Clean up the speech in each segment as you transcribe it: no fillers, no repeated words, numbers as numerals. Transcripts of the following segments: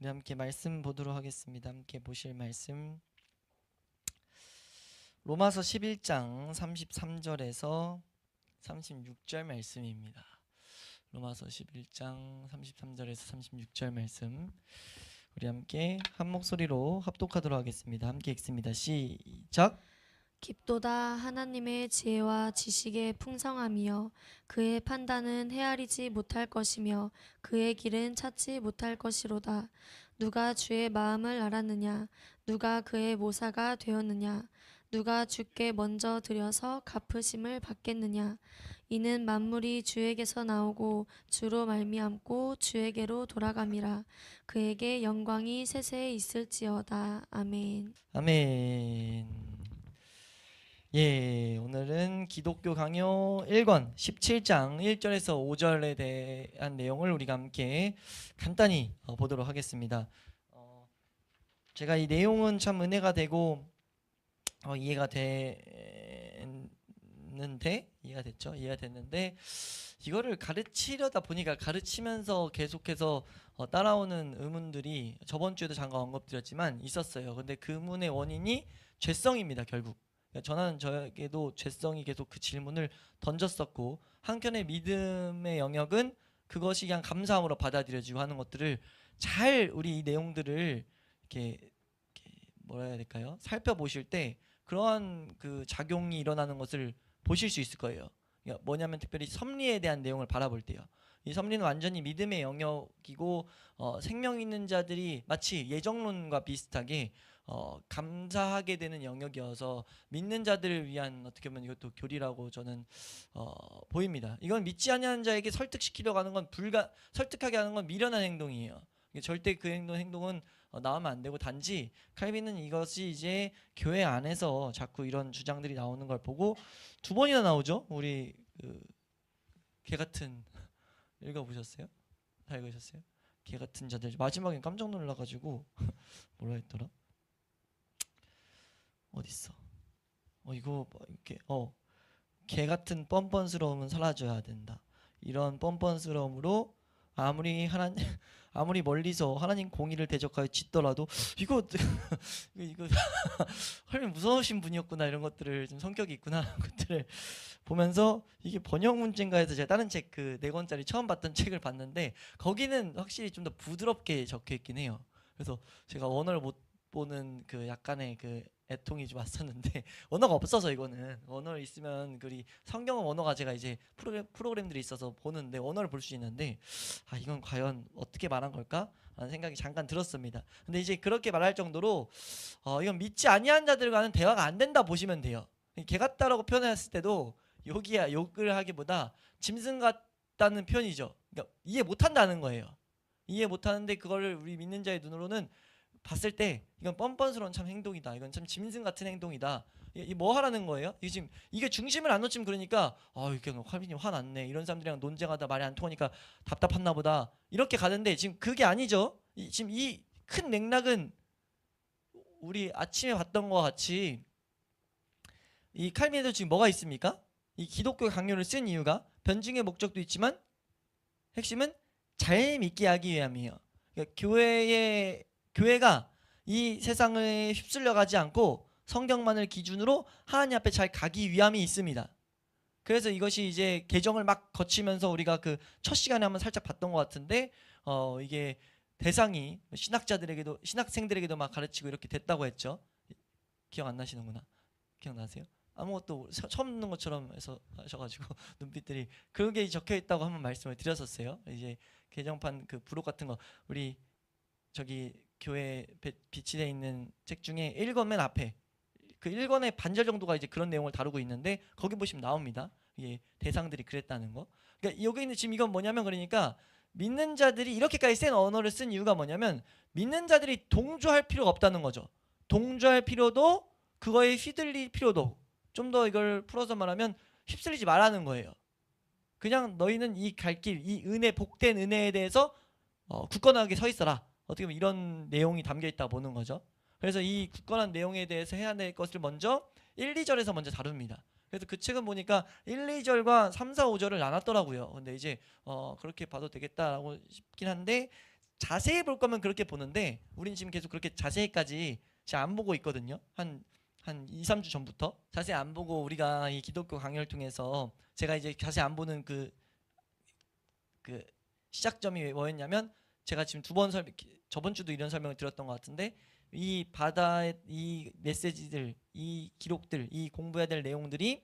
우리 함께 말씀 보도록 하겠습니다. 함께 보실 말씀 로마서 11장 33절에서 36절 말씀입니다. 로마서 11장 33절에서 36절 말씀 우리 함께 한 목소리로 합독하도록 하겠습니다. 함께 읽습니다. 시작. 깊도다 하나님의 지혜와 지식의 풍성함이여 그의 판단은 헤아리지 못할 것이며 그의 길은 찾지 못할 것이로다. 누가 주의 마음을 알았느냐? 누가 그의 모사가 되었느냐? 누가 주께 먼저 드려서 갚으심을 받겠느냐? 이는 만물이 주에게서 나오고 주로 말미암고 주에게로 돌아감이라. 그에게 영광이 세세에 있을지어다. 아멘. 아멘. 예, 오늘은 기독교 강요 1권 17장 1절에서 5절에 대한 내용을 우리가 함께 간단히 보도록 하겠습니다. 제가 이 내용은 참 은혜가 되고 이해가 됐는데 이거를 가르치려다 보니까 가르치면서 계속해서 따라오는 의문들이 저번 주에도 잠깐 언급드렸지만 있었어요. 근데 그 의문의 원인이 죄성입니다. 결국 저는 저에게도 죄성이 계속 그 질문을 던졌었고, 한편의 믿음의 영역은 그것이 그냥 감사함으로 받아들여지고 하는 것들을 잘 우리 이 내용들을 이렇게 뭐라 해야 될까요? 살펴보실 때 그러한 그 작용이 일어나는 것을 보실 수 있을 거예요. 그러니까 뭐냐면 특별히 섭리에 대한 내용을 바라볼 때요. 이 섭리는 완전히 믿음의 영역이고 생명 있는 자들이 마치 예정론과 비슷하게 감사하게 되는 영역이어서 믿는 자들을 위한 어떻게 보면 이것도 교리라고 저는 보입니다. 이건 믿지 아니하는 자에게 설득시키려고 하는 건 설득하게 하는 건 미련한 행동이에요. 절대 그 행동은 나오면 안 되고, 단지 칼빈은 이것이 이제 교회 안에서 자꾸 이런 주장들이 나오는 걸 보고 두 번이나 나오죠. 우리 개 같은 읽어보셨어요? 다 읽으셨어요? 개 같은 자들. 마지막엔 깜짝 놀라가지고 뭐라 했더라? 어딨어? 이거 이렇게 개 같은 뻔뻔스러움은 사라져야 된다. 이런 뻔뻔스러움으로 아무리 멀리서 하나님 공의를 대적하여 짓더라도 이거 하나님 무서우신 분이었구나, 이런 것들을 좀 성격이 있구나 하는 것들을 보면서 이게 번역 문제인가 해서 제가 다른 책 그 4권짜리 처음 봤던 책을 봤는데 거기는 확실히 좀 더 부드럽게 적혀 있긴 해요. 그래서 제가 원어를 못 보는 그 약간의 그 애통이 좀 왔었는데 언어가 없어서, 이거는 언어 있으면 우리 성경은 언어가 제가 이제 프로그램들이 있어서 보는데 언어를 볼 수 있는데 이건 과연 어떻게 말한 걸까? 라는 생각이 잠깐 들었습니다. 근데 이제 그렇게 말할 정도로 이건 믿지 아니한 자들과는 대화가 안 된다 보시면 돼요. 개 같다라고 표현했을 때도 욕을 하기보다 짐승 같다는 표현이죠. 그러니까 이해 못한다는 거예요. 이해 못하는데 그거를 우리 믿는 자의 눈으로는 봤을 때 이건 뻔뻔스러운 참 행동이다. 이건 참 짐승 같은 행동이다. 이 뭐 하라는 거예요? 이게 지금 이게 중심을 안 놓치면, 그러니까 이게 칼빈이 화났네. 이런 사람들이랑 논쟁하다 말이 안 통하니까 답답했나 보다. 이렇게 가는데 지금 그게 아니죠. 지금 이 큰 맥락은 우리 아침에 봤던 것 같이 이 칼빈에도 지금 뭐가 있습니까? 이 기독교 강요를 쓴 이유가 변증의 목적도 있지만 핵심은 잘 믿게 하기 위함이에요. 그러니까 교회가 이 세상을 휩쓸려 가지 않고 성경만을 기준으로 하나님 앞에 잘 가기 위함이 있습니다. 그래서 이것이 이제 개정을 막 거치면서 우리가 그 첫 시간에 한번 살짝 봤던 것 같은데 이게 대상이 신학생들에게도 막 가르치고 이렇게 됐다고 했죠. 기억 안 나시는구나. 기억나세요? 아무것도 처음 듣는 것처럼 해서 하셔가지고 눈빛들이 그게 적혀 있다고 한번 말씀을 드렸었어요. 이제 개정판 그 부록 같은 거 우리 저기 교회 비치되어 있는 책 중에 1권 맨 앞에 그 1권의 반절 정도가 이제 그런 내용을 다루고 있는데 거기 보시면 나옵니다. 이게 대상들이 그랬다는 거. 그러니까 여기 있는 지금 이건 뭐냐면, 그러니까 믿는 자들이 이렇게까지 센 언어를 쓴 이유가 뭐냐면 믿는 자들이 동조할 필요가 없다는 거죠. 동조할 필요도, 그거에 휘둘릴 필요도, 좀 더 이걸 풀어서 말하면 휩쓸리지 말라는 거예요. 그냥 너희는 이 갈 길, 이 은혜, 복된 은혜에 대해서 굳건하게 서 있어라. 어떻게 보면 이런 내용이 담겨 있다 보는 거죠. 그래서 이 굳건한 내용에 대해서 해야 될 것을 먼저 1, 2절에서 먼저 다룹니다. 그래서 그 책은 보니까 1, 2절과 3, 4, 5절을 나눴더라고요. 근데 이제 그렇게 봐도 되겠다라고 싶긴 한데 자세히 볼 거면 그렇게 보는데 우리는 지금 계속 그렇게 자세히까지 잘 안 보고 있거든요. 한 2, 3주 전부터 자세히 안 보고 우리가 이 기독교 강연을 통해서 제가 이제 자세히 안 보는 그 시작점이 뭐였냐면 제가 지금 저번 주도 이런 설명을 드렸던 것 같은데 이 바다의 이 메시지들, 이 기록들, 이 공부해야 될 내용들이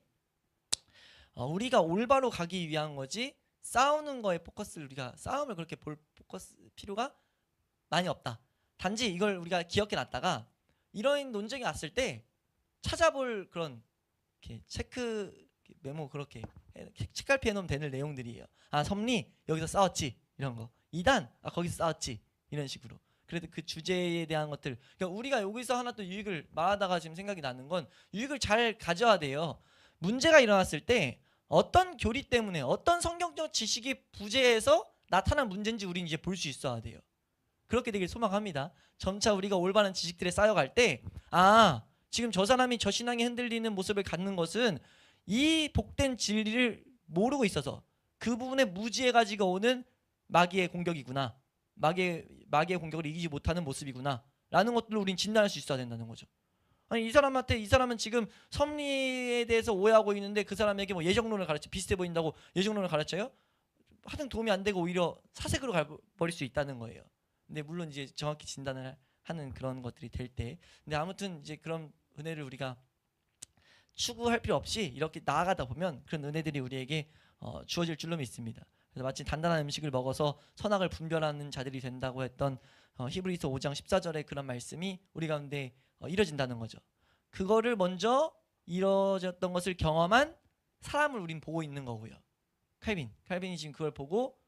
우리가 올바로 가기 위한 거지 싸우는 거에 포커스를 우리가 싸움을 그렇게 볼 포커스 필요가 많이 없다. 단지 이걸 우리가 기억해 놨다가 이런 논쟁이 왔을 때 찾아볼 그런 이렇게 체크 메모 그렇게 책갈피 해놓으면 되는 내용들이에요. 아 섭리 여기서 싸웠지 이런 거. 이단 거기서 싸웠지 이런 식으로. 그래도 그 주제에 대한 것들 그러니까 우리가 여기서 하나 또 유익을 말하다가 지금 생각이 나는 건 유익을 잘 가져야 돼요. 문제가 일어났을 때 어떤 교리 때문에 어떤 성경적 지식이 부재해서 나타난 문제인지 우리는 이제 볼 수 있어야 돼요. 그렇게 되길 소망합니다. 점차 우리가 올바른 지식들에 쌓여갈 때 지금 저 사람이 저 신앙이 흔들리는 모습을 갖는 것은 이 복된 진리를 모르고 있어서 그 부분에 무지해가지고 오는 마귀의 공격이구나. 마귀의 공격을 이기지 못하는 모습이구나 라는 것들을 우린 진단할 수 있어야 된다는 거죠. 아니 이 사람은 지금 섭리에 대해서 오해하고 있는데 그 사람에게 뭐 예정론을 가르쳐 비슷해 보인다고 예정론을 가르쳐요? 하등 도움이 안 되고 오히려 사색으로 가버릴 수 있다는 거예요. 근데 물론 이제 정확히 진단을 하는 그런 것들이 될 때 근데 아무튼 이제 그런 은혜를 우리가 추구할 필요 없이 이렇게 나아가다 보면 그런 은혜들이 우리에게 주어질 줄로 믿습니다. 그래서 마치 단단한 음식을 먹어서 선악을 분별하는 자들이 된다고 했던 히브리서 5장 14절의 그런 말씀이 우리 가운데 이뤄진다는 거죠. 그거를 먼저 이뤄졌던 것을 경험한 사람을 우린 보고 있는 거고요. 칼빈이 지금 그걸 보고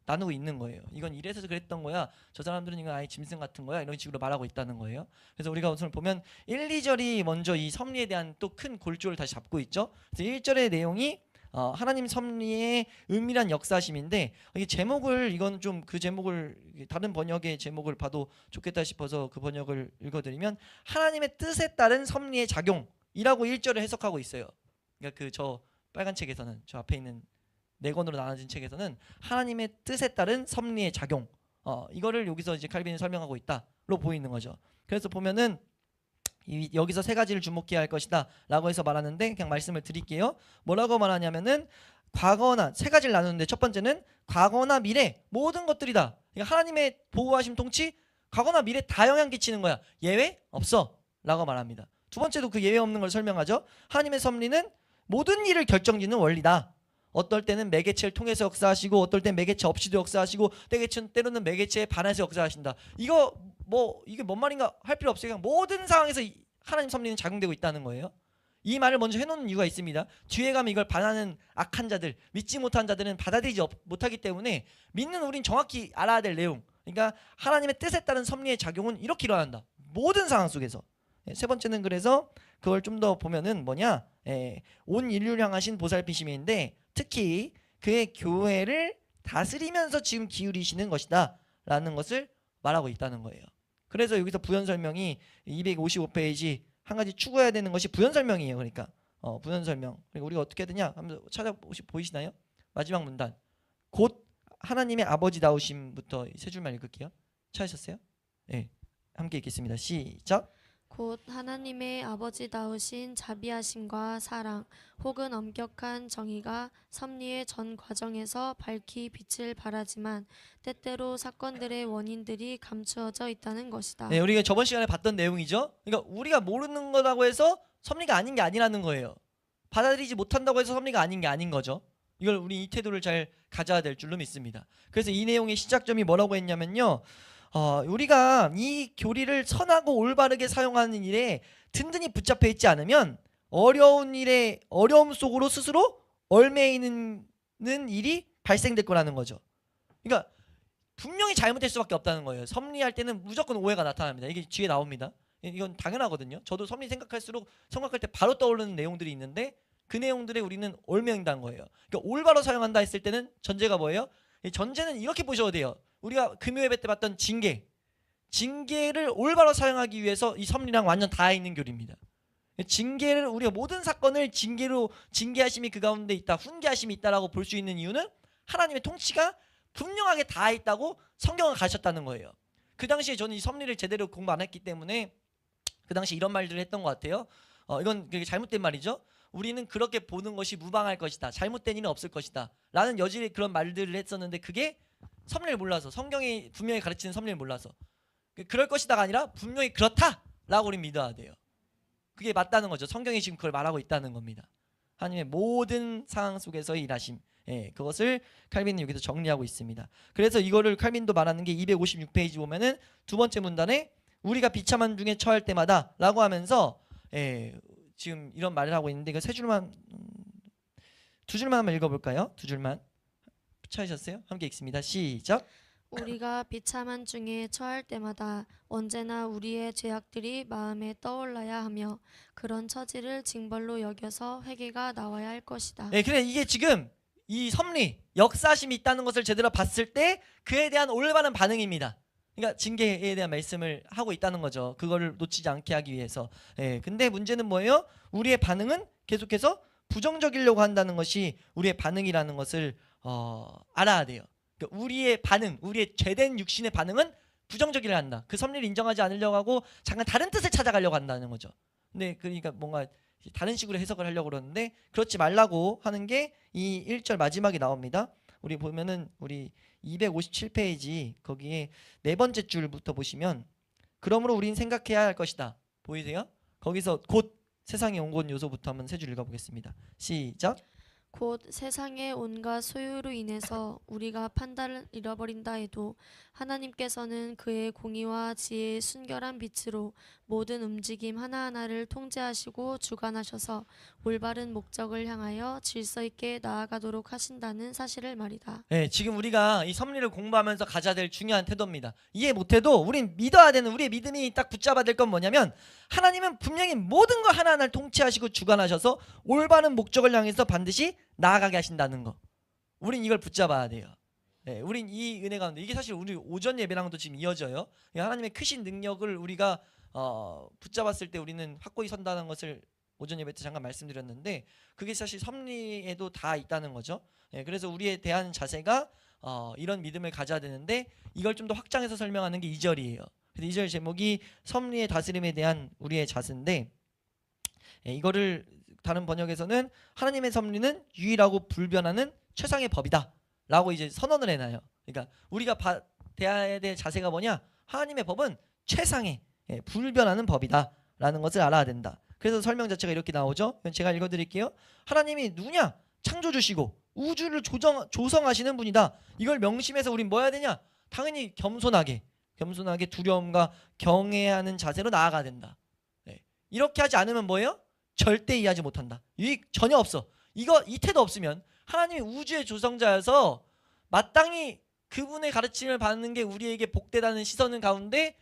나누고 있는 거예요. 이건 이래서 그랬던 거야. 저 사람들은 이건 아예 짐승 같은 거야. 이런 식으로 말하고 있다는 거예요. 그래서 우리가 우선 보면 1, 2절이 먼저 이 섭리에 대한 또 큰 골조를 다시 잡고 있죠. 그래서 1절의 내용이 하나님 섭리의 은밀한 역사심인데 이 제목을 이건 좀 그 제목을 다른 번역의 제목을 봐도 좋겠다 싶어서 그 번역을 읽어드리면 하나님의 뜻에 따른 섭리의 작용이라고 1절을 해석하고 있어요. 그러니까 그 저 빨간 책에서는 저 앞에 있는 4권으로 나눠진 책에서는 하나님의 뜻에 따른 섭리의 작용 이거를 여기서 이제 칼빈이 설명하고 있다로 보이는 거죠. 그래서 보면은 여기서 3가지를 주목해야 할 것이다 라고 해서 말하는데 그냥 말씀을 드릴게요. 뭐라고 말하냐면은 과거나 3가지를 나누는데 첫 번째는 과거나 미래 모든 것들이다. 그러니까 하나님의 보호하심 통치 과거나 미래 다 영향 끼치는 거야. 예외 없어 라고 말합니다. 두 번째도 그 예외 없는 걸 설명하죠. 하나님의 섭리는 모든 일을 결정짓는 원리다. 어떨 때는 매개체를 통해서 역사하시고 어떨 때는 매개체 없이도 역사하시고 때로는 매개체에 반해서 역사하신다. 이게 뭔 말인가 할 필요 없어요. 그냥 모든 상황에서 하나님 섭리는 작용되고 있다는 거예요. 이 말을 먼저 해놓는 이유가 있습니다. 뒤에 가면 이걸 반하는 악한 자들, 믿지 못한 자들은 받아들이지 못하기 때문에 믿는 우린 정확히 알아야 될 내용. 그러니까 하나님의 뜻에 따른 섭리의 작용은 이렇게 일어난다. 모든 상황 속에서. 세 번째는 그래서 그걸 좀 더 보면은 뭐냐? 온 인류를 향하신 보살피심인데 특히 그의 교회를 다스리면서 지금 기울이시는 것이다 라는 것을 말하고 있다는 거예요. 그래서 여기서 부연 설명이 255페이지 한 가지 추구해야 되는 것이 부연 설명이에요. 그러니까 부연 설명. 그러니까 우리가 어떻게 해야 되냐 한번 보이시나요? 마지막 문단 곧 하나님의 아버지다우심부터 3줄만 읽을게요. 찾으셨어요? 네, 함께 읽겠습니다. 시작. 곧 하나님의 아버지다우신 자비하심과 사랑 혹은 엄격한 정의가 섭리의 전 과정에서 밝히 빛을 발하지만 때때로 사건들의 원인들이 감추어져 있다는 것이다. 네, 우리가 저번 시간에 봤던 내용이죠. 그러니까 우리가 모르는 거라고 해서 섭리가 아닌 게 아니라는 거예요. 받아들이지 못한다고 해서 섭리가 아닌 게 아닌 거죠. 이걸 우리 이 태도를 잘 가져야 될 줄로 믿습니다. 그래서 이 내용의 시작점이 뭐라고 했냐면요. 우리가 이 교리를 선하고 올바르게 사용하는 일에 든든히 붙잡혀 있지 않으면 어려운 속으로 스스로 얽매이는 일이 발생될 거라는 거죠. 그러니까 분명히 잘못될 수밖에 없다는 거예요. 섭리할 때는 무조건 오해가 나타납니다. 이게 뒤에 나옵니다. 이건 당연하거든요. 저도 섭리 생각할 때 바로 떠오르는 내용들이 있는데 그 내용들에 우리는 얽매인다는 거예요. 그러니까 올바로 사용한다 했을 때는 전제가 뭐예요? 전제는 이렇게 보셔도 돼요. 우리가 금요예배 때 봤던 징계를 올바로 사용하기 위해서 이 섭리랑 완전 닿아 있는 교리입니다. 징계를 우리가 모든 사건을 징계하심이 그 가운데 있다, 훈계하심이 있다라고 볼 수 있는 이유는 하나님의 통치가 분명하게 다 있다고 성경을 가르쳤다는 거예요. 그 당시에 저는 이 섭리를 제대로 공부 안 했기 때문에 그 당시 이런 말들을 했던 것 같아요. 이건 되게 잘못된 말이죠. 우리는 그렇게 보는 것이 무방할 것이다. 잘못된 일은 없을 것이다. 라는 여지의 그런 말들을 했었는데 그게 섭리를 몰라서, 성경이 분명히 가르치는 섭리를 몰라서 그럴 것이다가 아니라 분명히 그렇다라고 우리 믿어야 돼요. 그게 맞다는 거죠. 성경이 지금 그걸 말하고 있다는 겁니다. 하나님의 모든 상황 속에서의 일하심, 그것을 칼빈은 여기서 정리하고 있습니다. 그래서 이거를 칼빈도 말하는 게 256페이지 보면은 두 번째 문단에 우리가 비참한 중에 처할 때마다 라고 하면서 지금 이런 말을 하고 있는데 이거 세 줄만, 두 줄만 한번 읽어볼까요? 두 줄만 찾으셨어요? 함께 읽습니다. 시작. 우리가 비참한 중에 처할 때마다 언제나 우리의 죄악들이 마음에 떠올라야 하며 그런 처지를 징벌로 여겨서 회개가 나와야 할 것이다. 그래 이게 지금 이 섭리, 역사심이 있다는 것을 제대로 봤을 때 그에 대한 올바른 반응입니다. 그러니까 징계에 대한 말씀을 하고 있다는 거죠. 그거를 놓치지 않게 하기 위해서. 근데 문제는 뭐예요? 우리의 반응은 계속해서 부정적이려고 한다는 것이 우리의 반응이라는 것을 알아야 돼요. 그러니까 우리의 반응, 우리의 죄된 육신의 반응은 부정적이려 한다. 그 섭리를 인정하지 않으려고 하고 잠깐 다른 뜻을 찾아가려고 한다는 거죠. 근데 그러니까 뭔가 다른 식으로 해석을 하려고 그러는데 그렇지 말라고 하는 게 이 1절 마지막에 나옵니다. 우리 보면은 우리 257페이지 거기에 네 번째 줄부터 보시면 그러므로 우린 생각해야 할 것이다. 보이세요? 거기서 곧 세상에 온 것 요소부터 한번 세 줄 읽어보겠습니다. 시작. 곧 세상의 온갖 소유로 인해서 우리가 판단을 잃어버린다 해도 하나님께서는 그의 공의와 지혜의 순결한 빛으로 모든 움직임 하나하나를 통제하시고 주관하셔서 올바른 목적을 향하여 질서 있게 나아가도록 하신다는 사실을 말이다. 지금 우리가 이 섭리를 공부하면서 가져야 될 중요한 태도입니다. 이해 못해도 우린 믿어야 되는 우리의 믿음이 딱 붙잡아야 될 건 뭐냐면 하나님은 분명히 모든 걸 하나하나를 통치하시고 주관하셔서 올바른 목적을 향해서 반드시 나아가게 하신다는 거. 우린 이걸 붙잡아야 돼요. 우린 이 은혜 가운데 이게 사실 우리 오전 예배랑도 지금 이어져요. 하나님의 크신 능력을 우리가 붙잡았을 때 우리는 확고히 선다는 것을 오전 예배 때 잠깐 말씀드렸는데 그게 사실 섭리에도 다 있다는 거죠. 그래서 우리에 대한 자세가 이런 믿음을 가져야 되는데 이걸 좀 더 확장해서 설명하는 게 2절이에요. 2절 제목이 섭리의 다스림에 대한 우리의 자세인데 이거를 다른 번역에서는 하나님의 섭리는 유일하고 불변하는 최상의 법이다 라고 이제 선언을 해놔요. 그러니까 우리가 대해야 될 자세가 뭐냐? 하나님의 법은 최상의 불변하는 법이다 라는 것을 알아야 된다. 그래서 설명 자체가 이렇게 나오죠. 제가 읽어드릴게요. 하나님이 누구냐? 창조주시고 우주를 조성하시는 분이다. 이걸 명심해서 우린 뭐 해야 되냐? 당연히 겸손하게 두려움과 경외하는 자세로 나아가야 된다. 이렇게 하지 않으면 뭐예요? 절대 이해하지 못한다. 유익 전혀 없어. 이 태도 없으면 하나님이 우주의 조성자여서 마땅히 그분의 가르침을 받는 게 우리에게 복되다는 시선은 가운데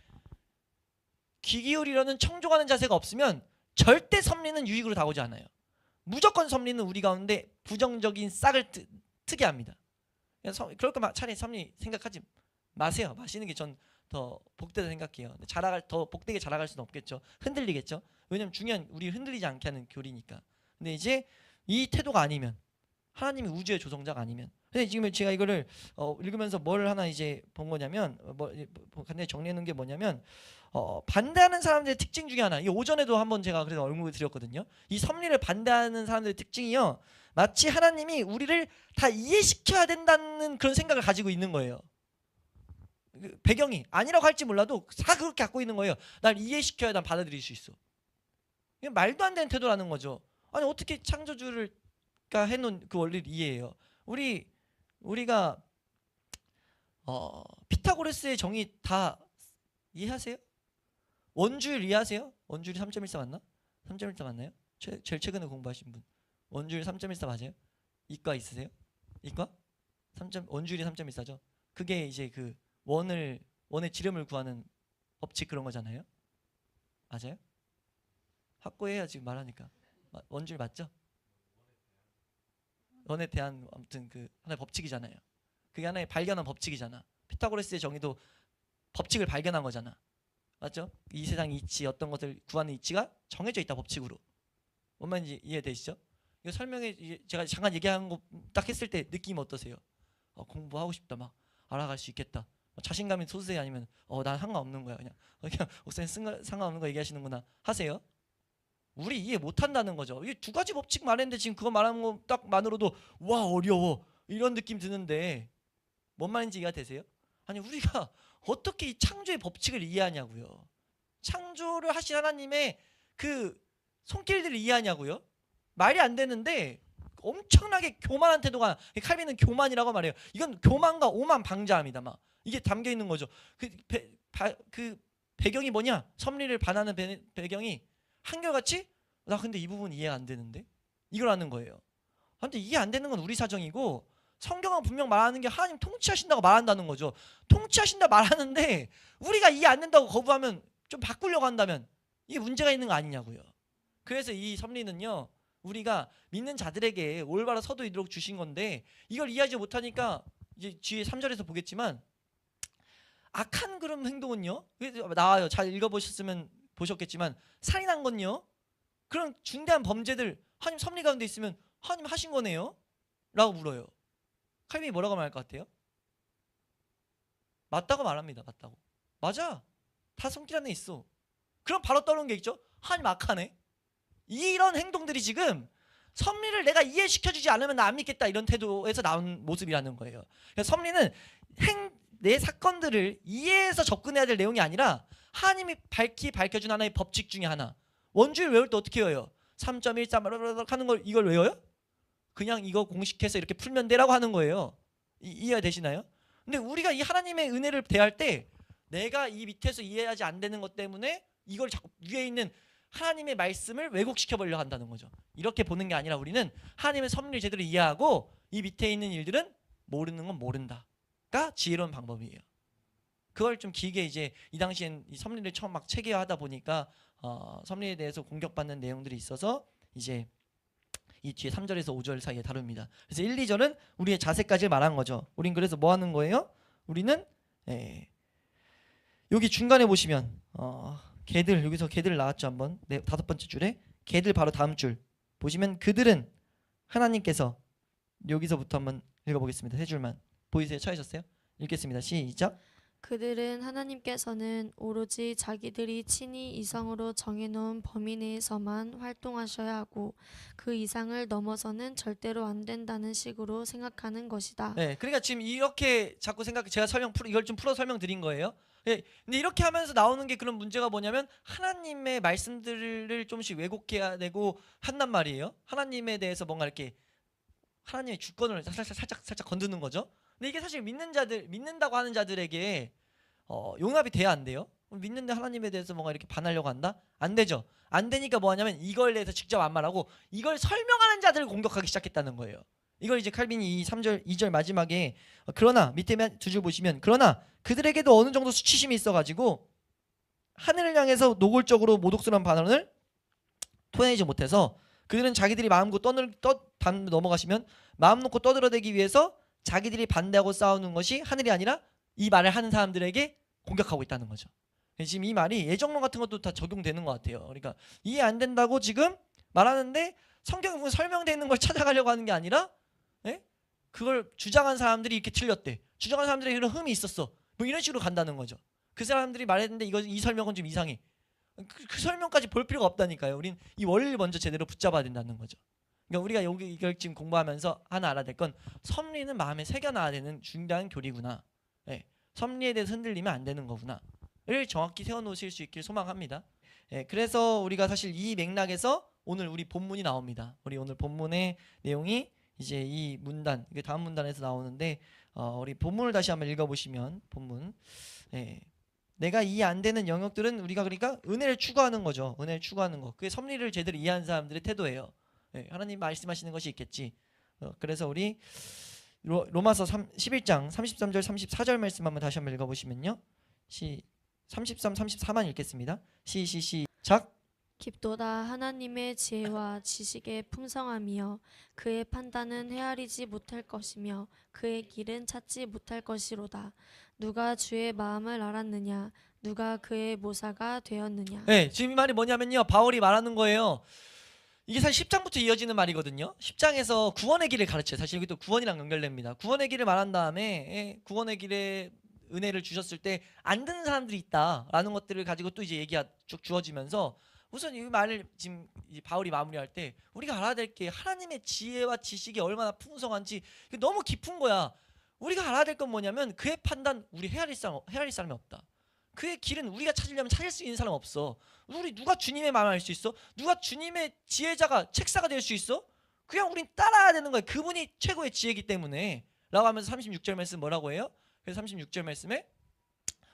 귀 기울이려는 청종하는 자세가 없으면 절대 섭리는 유익으로 다가오지 않아요. 무조건 섭리는 우리 가운데 부정적인 싹을 트게 합니다. 그럴 거면 차라리 섭리 생각하지 마세요. 마시는 게 전 더 복되다 생각해요. 더 복되게 자라갈 수는 없겠죠. 흔들리겠죠. 왜냐면 중요한 우리 흔들리지 않게 하는 교리니까. 근데 이제 이 태도가 아니면 하나님이 우주의 조성자가 아니면 근데 지금 제가 이거를 읽으면서 뭘 하나 이제 본 거냐면 간단히 정리해 놓은 게 뭐냐면 반대하는 사람들의 특징 중에 하나 이 오전에도 한번 제가 그래서 언급을 드렸거든요. 이 섭리를 반대하는 사람들의 특징이요 마치 하나님이 우리를 다 이해시켜야 된다는 그런 생각을 가지고 있는 거예요. 배경이 아니라고 할지 몰라도 다 그렇게 갖고 있는 거예요. 날 이해시켜야 난 받아들일 수 있어. 이게 말도 안 되는 태도라는 거죠. 아니 어떻게 창조주가 해놓은 그 원리를 이해해요. 우리가 피타고라스의 정의 다 이해하세요? 원주율 이해하세요? 원주율이 3.14 맞나? 3.14 맞나요? 제일 최근에 공부하신 분 원주율 3.14 맞아요? 이과 있으세요? 이과? 원주율이 3.14죠. 그게 이제 그 원의 지름을 구하는 법칙 그런 거잖아요. 맞아요? 확고해야 지금 말하니까 원주율 맞죠? 원에 대한 아무튼 그 하나의 법칙이잖아요. 그게 하나의 발견한 법칙이잖아. 피타고라스의 정의도 법칙을 발견한 거잖아. 맞죠? 이 세상의 이치 어떤 것을 구하는 이치가 정해져 있다 법칙으로. 뭔 말인지 이해되시죠? 이거 설명해 제가 잠깐 얘기한 거 딱 했을 때 느낌 어떠세요? 공부하고 싶다 막 알아갈 수 있겠다. 자신감이 솟으세요? 아니면 난 상관없는 거야 그냥 목사님 상관없는 거 얘기하시는구나 하세요? 우리 이해 못한다는 거죠. 이게 두 가지 법칙 말했는데 지금 그거 말하는 거 딱만으로도 와 어려워 이런 느낌 드는데 뭔 말인지 이해가 되세요? 아니 우리가 어떻게 이 창조의 법칙을 이해하냐고요. 창조를 하신 하나님의 그 손길들을 이해하냐고요. 말이 안 되는데 엄청나게 교만한 태도가, 칼빈은 교만이라고 말해요. 이건 교만과 오만 방자합니다. 막 이게 담겨 있는 거죠. 그 배경이 뭐냐? 섭리를 반하는 배경이 한결같이 나 근데 이 부분 이해 안 되는데 이걸 하는 거예요. 근데 이해 안 되는 건 우리 사정이고 성경은 분명 말하는 게 하나님 통치하신다고 말한다는 거죠. 통치하신다 말하는데 우리가 이해 안 된다고 거부하면 좀 바꾸려고 한다면 이게 문제가 있는 거 아니냐고요. 그래서 이 섭리는요 우리가 믿는 자들에게 올바로 서도이도록 주신 건데 이걸 이해하지 못하니까 이제 뒤에 3절에서 보겠지만 악한 그런 행동은요 나와요. 잘 읽어보셨으면 보셨겠지만 살인한 건요 그런 중대한 범죄들 하나님 섭리 가운데 있으면 하나님 하신 거네요 라고 물어요. 칼빈이 뭐라고 말할 것 같아요? 맞다고 말합니다. 맞다고. 맞아. 다 손길 안에 있어. 그럼 바로 떠오르는 게 있죠. 하나님 악하네. 이런 행동들이 지금 섭리를 내가 이해시켜주지 않으면 나 안 믿겠다 이런 태도에서 나온 모습이라는 거예요. 그러니까 섭리는 내 사건들을 이해해서 접근해야 될 내용이 아니라 하나님이 밝혀준 하나의 법칙 중에 하나. 원주일 외울 때 어떻게 외워요? 3.13 하는 걸 이걸 외워요? 그냥 이거 공식해서 이렇게 풀면 돼라고 하는 거예요. 이해되시나요? 근데 우리가 이 하나님의 은혜를 대할 때 내가 이 밑에서 이해하지 안 되는 것 때문에 이걸 자꾸 위에 있는 하나님의 말씀을 왜곡시켜 보려고 한다는 거죠. 이렇게 보는 게 아니라 우리는 하나님의 섭리를 제대로 이해하고 이 밑에 있는 일들은 모르는 건 모른다가 지혜로운 방법이에요. 그걸 좀 길게 이제 이 당시엔 이 섭리를 처음 막 체계화하다 보니까 섭리에 대해서 공격받는 내용들이 있어서 이제 이 뒤에 3절에서 5절 사이에 다룹니다. 그래서 1, 2절은 우리의 자세까지 말한 거죠. 우린 그래서 뭐 하는 거예요? 우리는 여기 중간에 보시면 개들 여기서 개들 나왔죠 한번. 네, 5번째 줄에 개들 바로 다음 줄 보시면 그들은 하나님께서 여기서부터 한번 읽어보겠습니다. 3줄만 보이세요? 찾으셨어요? 읽겠습니다. 시작. 그들은 하나님께서는 오로지 자기들이 친히 이성으로 정해놓은 범위 내에서만 활동하셔야 하고 그 이상을 넘어서는 절대로 안 된다는 식으로 생각하는 것이다. 네, 그러니까 지금 이렇게 자꾸 제가 이걸 좀 풀어 설명드린 거예요. 네, 근데 이렇게 하면서 나오는 게 그런 문제가 뭐냐면 하나님의 말씀들을 조금씩 왜곡해야 되고 한단 말이에요. 하나님에 대해서 뭔가 이렇게 하나님의 주권을 살짝 건드는 거죠. 근데 이게 사실 믿는다고 하는 자들에게 용납이 돼야 안 돼요? 믿는데 하나님에 대해서 뭔가 이렇게 반하려고 한다? 안 되죠. 안 되니까 뭐 하냐면 이걸 대해서 직접 안 말하고 이걸 설명하는 자들을 공격하기 시작했다는 거예요. 이걸 이제 칼빈이 이 3절 2절 마지막에 그러나 밑에 두 줄 보시면 그러나 그들에게도 어느 정도 수치심이 있어가지고 하늘을 향해서 노골적으로 모독스러운 발언을 토해내지 못해서 그들은 자기들이 마음 놓고 넘어가시면 마음 놓고 떠들어대기 위해서 자기들이 반대하고 싸우는 것이 하늘이 아니라 이 말을 하는 사람들에게 공격하고 있다는 거죠. 지금 이 말이 예정론 같은 것도 다 적용되는 것 같아요. 그러니까 이해 안 된다고 지금 말하는데 성경에 보면 설명되어 있는 걸 찾아가려고 하는 게 아니라 그걸 주장한 사람들이 이렇게 틀렸대. 주장한 사람들이 이런 흠이 있었어. 뭐 이런 식으로 간다는 거죠. 그 사람들이 말했는데 이 설명은 좀 이상해. 그 설명까지 볼 필요가 없다니까요. 우린 이 원리를 먼저 제대로 붙잡아야 된다는 거죠. 그러니까 우리가 이걸 지금 공부하면서 하나 알아야 될 건 섭리는 마음에 새겨놔야 되는 중요한 교리구나. 섭리에 대해서 흔들리면 안 되는 거구나를 정확히 세워놓으실 수 있길 소망합니다. 그래서 우리가 사실 이 맥락에서 오늘 우리 본문이 나옵니다. 우리 오늘 본문의 내용이 이제 이 문단, 이게 다음 문단에서 나오는데 우리 본문을 다시 한번 읽어보시면 본문 내가 이해 안 되는 영역들은 우리가 그러니까 은혜를 추구하는 거죠. 은혜를 추구하는 거. 그게 섭리를 제대로 이해한 사람들의 태도예요. 하나님 말씀하시는 것이 있겠지. 그래서 우리 로마서 11장 33절 34절 말씀 한번 다시 한번 읽어보시면요. 33, 34만 읽겠습니다. 시작. 깊도다 하나님의 지혜와 지식의 풍성함이여 그의 판단은 헤아리지 못할 것이며 그의 길은 찾지 못할 것이로다. 누가 주의 마음을 알았느냐 누가 그의 모사가 되었느냐. 지금 이 말이 뭐냐면요 바울이 말하는 거예요. 이게 사실 10장부터 이어지는 말이거든요. 10장에서 구원의 길을 가르쳐요. 사실 여기 또 구원이랑 연결됩니다. 구원의 길을 말한 다음에 구원의 길에 은혜를 주셨을 때 안 듣는 사람들이 있다라는 것들을 가지고 또 이제 얘기가 쭉 주어지면서 우선 이 말을 지금 이 바울이 마무리할 때 우리가 알아야 될 게 하나님의 지혜와 지식이 얼마나 풍성한지 너무 깊은 거야. 우리가 알아야 될 건 뭐냐면 그의 판단 우리 헤아릴 사람이 없다. 그의 길은 우리가 찾으려면 찾을 수 있는 사람 없어. 우리 누가 주님의 마음을 알 수 있어? 누가 주님의 지혜자가 책사가 될 수 있어? 그냥 우린 따라야 되는 거야. 그분이 최고의 지혜이기 때문에 라고 하면서 36절 말씀 뭐라고 해요? 그래서 36절 말씀에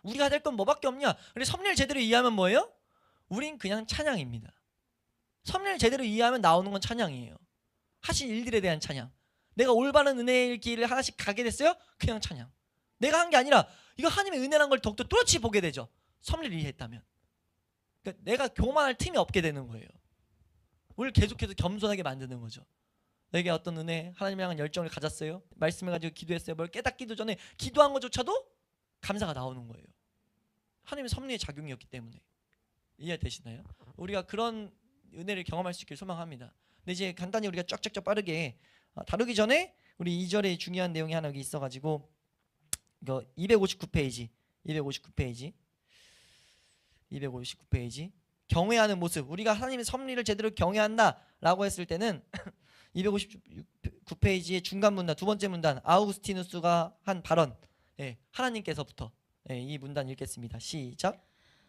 우리가 될 건 뭐밖에 없냐? 그래서 섭리를 제대로 이해하면 뭐예요? 우린 그냥 찬양입니다. 섭리를 제대로 이해하면 나오는 건 찬양이에요. 하신 일들에 대한 찬양. 내가 올바른 은혜의 길을 하나씩 가게 됐어요? 그냥 찬양. 내가 한 게 아니라 이거 하나님의 은혜라는 걸 더욱더 뚜렷이 보게 되죠. 섭리를 이해했다면. 그러니까 내가 교만할 틈이 없게 되는 거예요. 우리를 계속해서 겸손하게 만드는 거죠. 내게 어떤 은혜, 하나님을 향한 열정을 가졌어요. 말씀을 가지고 기도했어요. 뭘 깨닫기도 전에 기도한 것조차도 감사가 나오는 거예요. 하나님의 섭리의 작용이었기 때문에. 이해되시나요? 우리가 그런 은혜를 경험할 수 있길 소망합니다. 근데 이제 간단히 우리가 쫙쫙쫙 빠르게 다루기 전에 우리 2절에 중요한 내용이 하나 여기 있어가지고 이거 259페이지 경외하는 모습. 우리가 하나님의 섭리를 제대로 경외한다라고 했을 때는 259페이지의 중간 문단 두 번째 문단 아우구스티누스가 한 발언 하나님께서부터 이 문단 읽겠습니다. 시작.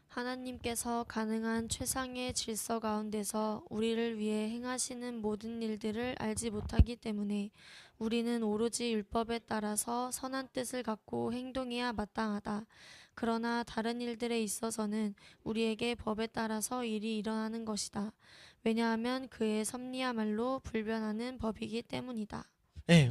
하나님께서 가능한 최상의 질서 가운데서 우리를 위해 행하시는 모든 일들을 알지 못하기 때문에 우리는 오로지 율법에 따라서 선한 뜻을 갖고 행동해야 마땅하다. 그러나 다른 일들에 있어서는 우리에게 법에 따라서 일이 일어나는 것이다. 왜냐하면 그의 섭리야말로 불변하는 법이기 때문이다.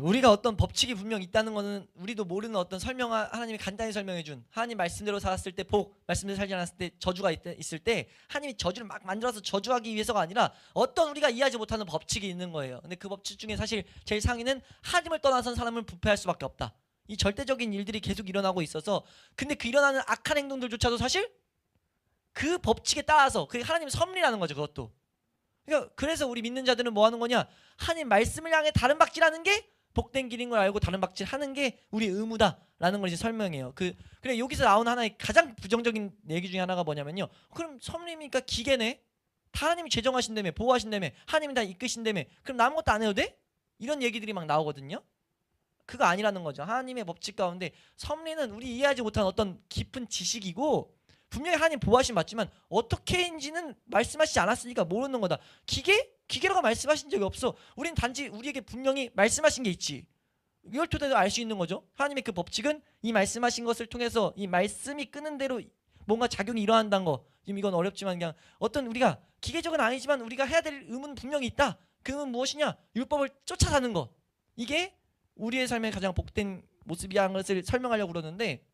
우리가 어떤 법칙이 분명 있다는 것은 우리도 모르는 어떤 하나님이 간단히 설명해준 하나님 말씀대로 살았을 때 복, 말씀대로 살지 않았을 때 저주가 있을 때 하나님이 저주를 막 만들어서 저주하기 위해서가 아니라 어떤 우리가 이해하지 못하는 법칙이 있는 거예요. 근데 그 법칙 중에 사실 제일 상위는 하나님을 떠나선 사람은 부패할 수밖에 없다. 이 절대적인 일들이 계속 일어나고 있어서 근데 그 일어나는 악한 행동들조차도 사실 그 법칙에 따라서 그게 하나님의 섭리라는 거죠. 그것도. 그러니까 그래서 우리 믿는 자들은 뭐 하는 거냐? 하나님 말씀을 향해 다른 박질하는 게 복된 길인 걸 알고 다른 박질하는 게 우리 의무다라는 걸 이제 설명해요. 그래 여기서 나온 하나의 가장 부정적인 얘기 중에 하나가 뭐냐면요. 그럼 섭리니까 기계네. 다 하나님이 제정하신다며 보호하신다며 하나님이 다 이끄신다며 그럼 나 아무것도 안 해도 돼? 이런 얘기들이 막 나오거든요. 그거 아니라는 거죠. 하나님의 법칙 가운데 섭리는 우리 이해하지 못한 어떤 깊은 지식이고 분명히 하나님 보호하신 맞지만 어떻게인지는 말씀하시지 않았으니까 모르는 거다. 기계라고 말씀하신 적이 없어. 우린 단지 우리에게 분명히 말씀하신 게 있지. 이걸 토대로 알 수 있는 거죠. 하나님의 그 법칙은 이 말씀하신 것을 통해서 이 말씀이 끄는 대로 뭔가 작용이 일어난다는 거. 지금 이건 어렵지만 그냥 어떤 우리가 기계적은 아니지만 우리가 해야 될 의무는 분명히 있다. 그 의무는 무엇이냐? 율법을 쫓아가는 거. 이게 우리의 삶의 가장 복된 모습이라는 것을 설명하려고 그러는데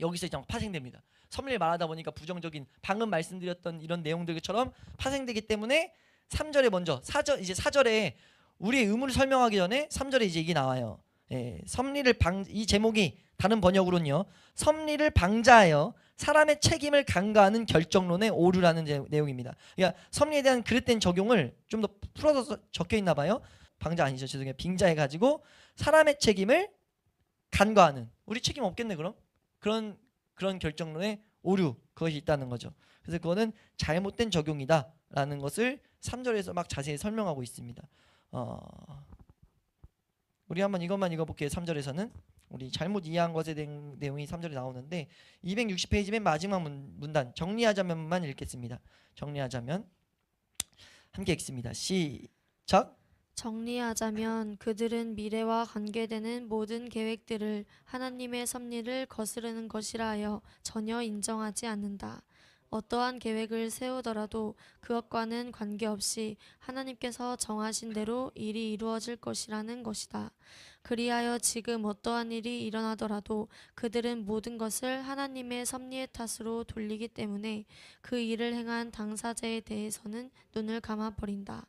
여기서 이제 파생됩니다. 섭리를 말하다 보니까 부정적인 방금 말씀드렸던 이런 내용들처럼 파생되기 때문에 3절에 먼저 4절에 우리의 의무를 설명하기 전에 3절에 이제 이게 나와요. 이 제목이 다른 번역으로는요. 섭리를 방자하여 사람의 책임을 간과하는 결정론의 오류라는 내용입니다. 그러니까 섭리에 대한 그릇된 적용을 좀 더 풀어서 적혀 있나 봐요. 방자 아니죠. 죄송해요. 빙자해 가지고 사람의 책임을 간과하는. 우리 책임 없겠네 그럼? 그런 결정론의 오류 그것이 있다는 거죠. 그래서 그거는 잘못된 적용이다라는 것을 3절에서 막 자세히 설명하고 있습니다. 우리 한번 이것만 읽어볼게요. 3절에서는 우리 잘못 이해한 것에 대한 내용이 3절에 나오는데 260페이지 맨 마지막 문단 정리하자면만 읽겠습니다. 정리하자면 함께 읽습니다. 시작. 정리하자면 그들은 미래와 관계되는 모든 계획들을 하나님의 섭리를 거스르는 것이라 하여 전혀 인정하지 않는다. 어떠한 계획을 세우더라도 그것과는 관계없이 하나님께서 정하신 대로 일이 이루어질 것이라는 것이다. 그리하여 지금 어떠한 일이 일어나더라도 그들은 모든 것을 하나님의 섭리의 탓으로 돌리기 때문에 그 일을 행한 당사자에 대해서는 눈을 감아버린다.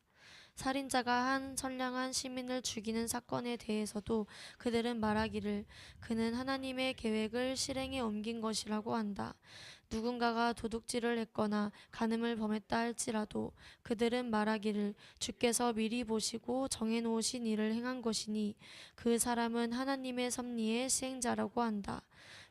살인자가 한 선량한 시민을 죽이는 사건에 대해서도 그들은 말하기를 그는 하나님의 계획을 실행에 옮긴 것이라고 한다. 누군가가 도둑질을 했거나 간음을 범했다 할지라도 그들은 말하기를 주께서 미리 보시고 정해놓으신 일을 행한 것이니 그 사람은 하나님의 섭리의 시행자라고 한다.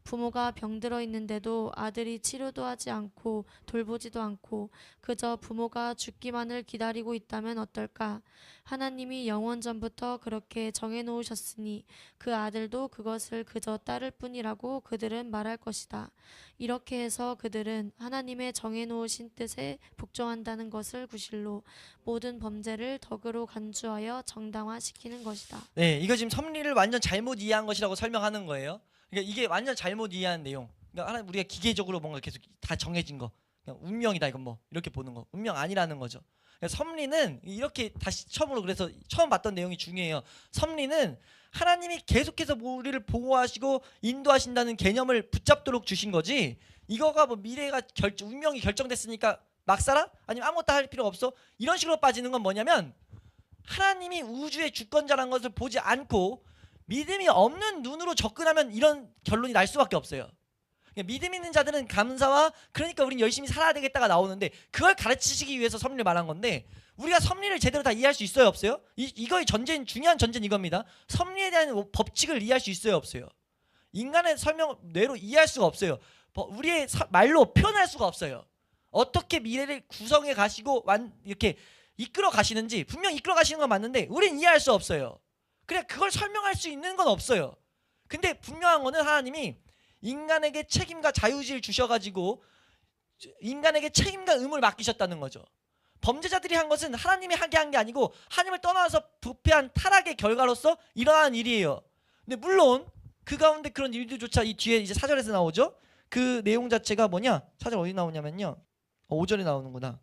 부모가 병들어 있는데도 아들이 치료도 하지 않고 돌보지도 않고 그저 부모가 죽기만을 기다리고 있다면 어떨까? 하나님이 영원 전부터 그렇게 정해놓으셨으니 그 아들도 그것을 그저 따를 뿐이라고 그들은 말할 것이다. 이렇게 해서 그들은 하나님의 정해놓으신 뜻에 복종한다는 것을 구실로 모든 범죄를 덕으로 간주하여 정당화시키는 것이다. 네, 이거 지금 섭리를 완전 잘못 이해한 것이라고 설명하는 거예요. 그러니까 이게 완전 잘못 이해한 내용. 그러니까 하나님 우리가 기계적으로 뭔가 계속 다 정해진 거, 그냥 운명이다 이건 뭐 이렇게 보는 거, 운명 아니라는 거죠. 그러니까 섭리는 이렇게 다시 처음으로 그래서 처음 봤던 내용이 중요해요. 섭리는 하나님이 계속해서 우리를 보호하시고 인도하신다는 개념을 붙잡도록 주신 거지. 이거가 뭐 미래가 운명이 결정됐으니까 막 살아? 아니면 아무것도 할 필요 없어? 이런 식으로 빠지는 건 뭐냐면 하나님이 우주의 주권자라는 것을 보지 않고 믿음이 없는 눈으로 접근하면 이런 결론이 날 수밖에 없어요. 믿음 있는 자들은 감사와 그러니까 우린 열심히 살아야 되겠다가 나오는데 그걸 가르치시기 위해서 섭리를 말한 건데 우리가 섭리를 제대로 다 이해할 수 있어요 없어요? 이거의 전제는 중요한 전제는 이겁니다. 섭리에 대한 법칙을 이해할 수 있어요 없어요? 인간의 설명 뇌로 이해할 수가 없어요. 우리의 말로 표현할 수가 없어요. 어떻게 미래를 구성해 가시고 이렇게 이끌어 가시는지 분명 이끌어 가시는 건 맞는데 우린 이해할 수 없어요. 그래 그걸 설명할 수 있는 건 없어요. 근데 분명한 거는 하나님이 인간에게 책임과 자유의지를 주셔가지고 인간에게 책임과 의무를 맡기셨다는 거죠. 범죄자들이 한 것은 하나님이 하게 한 게 아니고 하나님을 떠나서 부패한 타락의 결과로서 일어난 일이에요. 근데 물론 그 가운데 그런 일들조차 이 뒤에 이제 4절에서 나오죠. 그 내용 자체가 뭐냐? 4절 어디 나오냐면요. 5절에 나오는구나.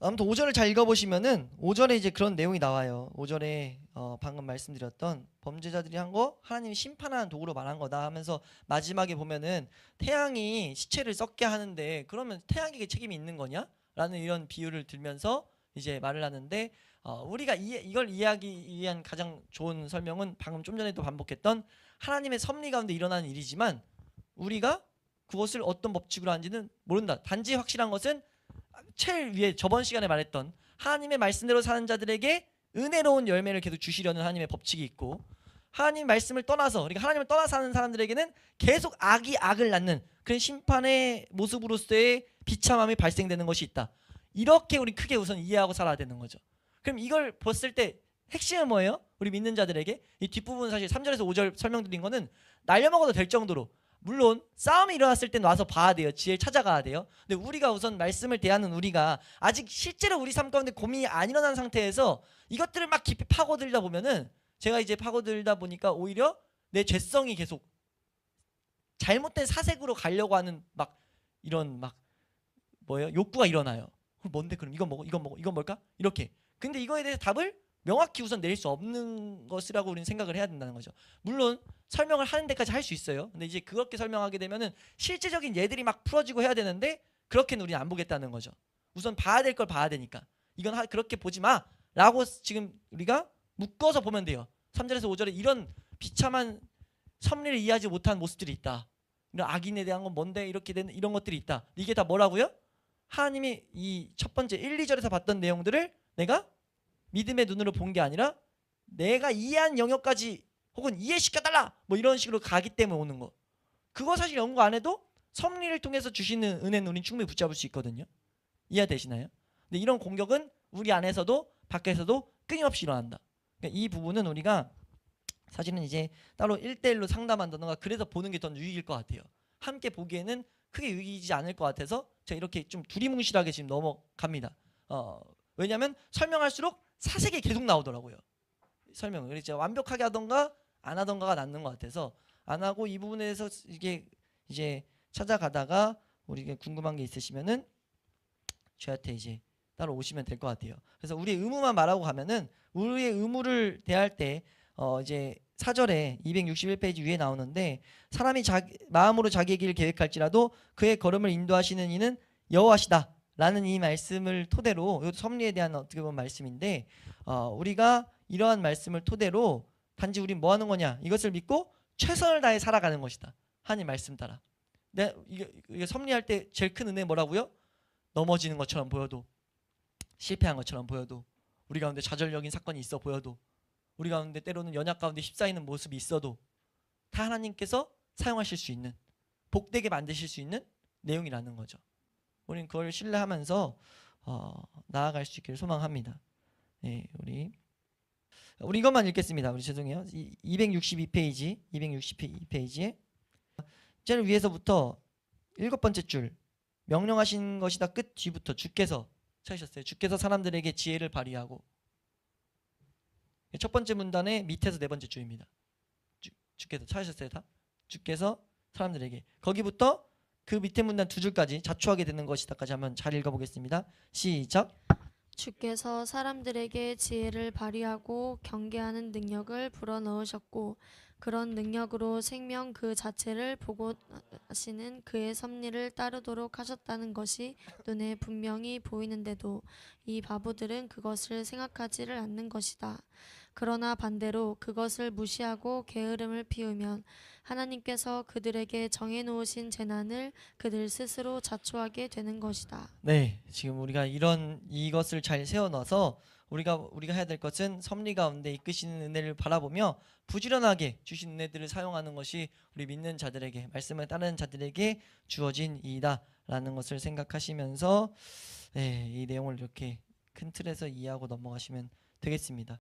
아무튼 5절을 잘 읽어보시면은 5절에 이제 그런 내용이 나와요. 5절에 방금 말씀드렸던 범죄자들이 한 거 하나님이 심판하는 도구로 말한 거다 하면서 마지막에 보면은 태양이 시체를 썩게 하는데 그러면 태양에게 책임이 있는 거냐? 라는 이런 비유를 들면서 이제 말을 하는데 우리가 이걸 이해하기 위한 가장 좋은 설명은 방금 좀 전에도 반복했던 하나님의 섭리 가운데 일어나는 일이지만 우리가 그것을 어떤 법칙으로 하는지는 모른다. 단지 확실한 것은 제일 위에 저번 시간에 말했던 하나님의 말씀대로 사는 자들에게 은혜로운 열매를 계속 주시려는 하나님의 법칙이 있고 하나님 말씀을 떠나서 그러니까 하나님을 떠나 사는 사람들에게는 계속 악이 악을 낳는 그런 심판의 모습으로서의 비참함이 발생되는 것이 있다. 이렇게 우리 크게 우선 이해하고 살아야 되는 거죠. 그럼 이걸 봤을 때 핵심은 뭐예요? 우리 믿는 자들에게 이 뒷부분 사실 3절에서 5절 설명드린 거는 날려먹어도 될 정도로 물론 싸움이 일어났을 땐 와서 봐야 돼요. 지혜를 찾아가야 돼요. 근데 우리가 우선 말씀을 대하는 우리가 아직 실제로 우리 삶 가운데 고민이 안 일어난 상태에서 이것들을 막 깊이 파고들다 보면은 제가 이제 파고들다 보니까 오히려 내 죄성이 계속 잘못된 사색으로 가려고 하는 막 이런 막 뭐예요? 욕구가 일어나요. 뭔데 그럼 이건 뭐고 이건 뭐고 이건 뭘까? 이렇게. 근데 이거에 대해서 답을 명확히 우선 내릴 수 없는 것이라고 우리는 생각을 해야 된다는 거죠. 물론 설명을 하는 데까지 할 수 있어요. 근데 이제 그렇게 설명하게 되면은 실제적인 예들이 막 풀어지고 해야 되는데 그렇게는 우리는 안 보겠다는 거죠. 우선 봐야 될 걸 봐야 되니까 이건 그렇게 보지 마 라고 지금 우리가 묶어서 보면 돼요. 3절에서 5절에 이런 비참한 섭리를 이해하지 못한 모습들이 있다. 이런 악인에 대한 건 뭔데 이렇게 되는 이런 것들이 있다. 이게 다 뭐라고요? 하나님이 이 첫 번째 1, 2절에서 봤던 내용들을 내가 믿음의 눈으로 본 게 아니라 내가 이해한 영역까지 혹은 이해시켜달라 뭐 이런 식으로 가기 때문에 오는 거. 그거 사실 연구 안 해도 섭리를 통해서 주시는 은혜는 우린 충분히 붙잡을 수 있거든요. 이해되시나요? 근데 이런 공격은 우리 안에서도 밖에서도 끊임없이 일어난다. 그러니까 이 부분은 우리가 사실은 이제 따로 1대1로 상담한다던가 그래서 보는 게 더 유익일 것 같아요. 함께 보기에는 크게 유익이지 않을 것 같아서 제가 이렇게 좀 두리뭉실하게 지금 넘어갑니다. 왜냐하면 설명할수록 사색이 계속 나오더라고요. 설명을. 그래서 제가 완벽하게 하던가 안 하던가가 낫는 것 같아서 안 하고 이 부분에서 이게 이제 찾아가다가 우리가 궁금한 게 있으시면은 저한테 이제 따로 오시면 될 것 같아요. 그래서 우리의 의무만 말하고 가면은 우리의 의무를 대할 때 이제 4절에 261페이지 위에 나오는데 사람이 마음으로 자기의 길을 계획할지라도 그의 걸음을 인도하시는 이는 여호와시다 라는 이 말씀을 토대로 이것도 섭리에 대한 어떻게 보면 말씀인데 우리가 이러한 말씀을 토대로 단지 우린 뭐 하는 거냐? 이것을 믿고 최선을 다해 살아가는 것이다. 하나님 말씀 따라. 이게 섭리할 때 제일 큰 은혜 뭐라고요? 넘어지는 것처럼 보여도, 실패한 것처럼 보여도, 우리 가운데 좌절적인 사건이 있어 보여도, 우리 가운데 때로는 연약 가운데 휩싸이는 모습이 있어도 다 하나님께서 사용하실 수 있는, 복되게 만드실 수 있는 내용이라는 거죠. 우리는 그걸 신뢰하면서 나아갈 수 있기를 소망합니다. 네, 우리 이것만 읽겠습니다. 우리 죄송해요. 262페이지에 제일 위에서부터 7번째 줄, 명령하신 것이다 끝 뒤부터 주께서 찾으셨어요. 주께서 사람들에게 지혜를 발휘하고, 첫 번째 문단의 밑에서 네 번째 줄입니다. 주께서 찾으셨어요. 다? 주께서 사람들에게, 거기부터 그 밑에 문단 두 줄까지 자초하게 되는 것이다까지 한번 잘 읽어보겠습니다. 시작. 주께서 사람들에게 지혜를 발휘하고 경계하는 능력을 불어넣으셨고 그런 능력으로 생명 그 자체를 보고 하시는 그의 섭리를 따르도록 하셨다는 것이 눈에 분명히 보이는데도 이 바보들은 그것을 생각하지를 않는 것이다. 그러나 반대로 그것을 무시하고 게으름을 피우면 하나님께서 그들에게 정해놓으신 재난을 그들 스스로 자초하게 되는 것이다. 네, 지금 우리가 이것을 잘 세워넣어서 우리가 해야 될 것은 섭리 가운데 이끄시는 은혜를 바라보며 부지런하게 주신 은혜들을 사용하는 것이 우리 믿는 자들에게, 말씀을 따르는 자들에게 주어진 이다라는 것을 생각하시면서 이 내용을 이렇게 큰 틀에서 이해하고 넘어가시면 되겠습니다.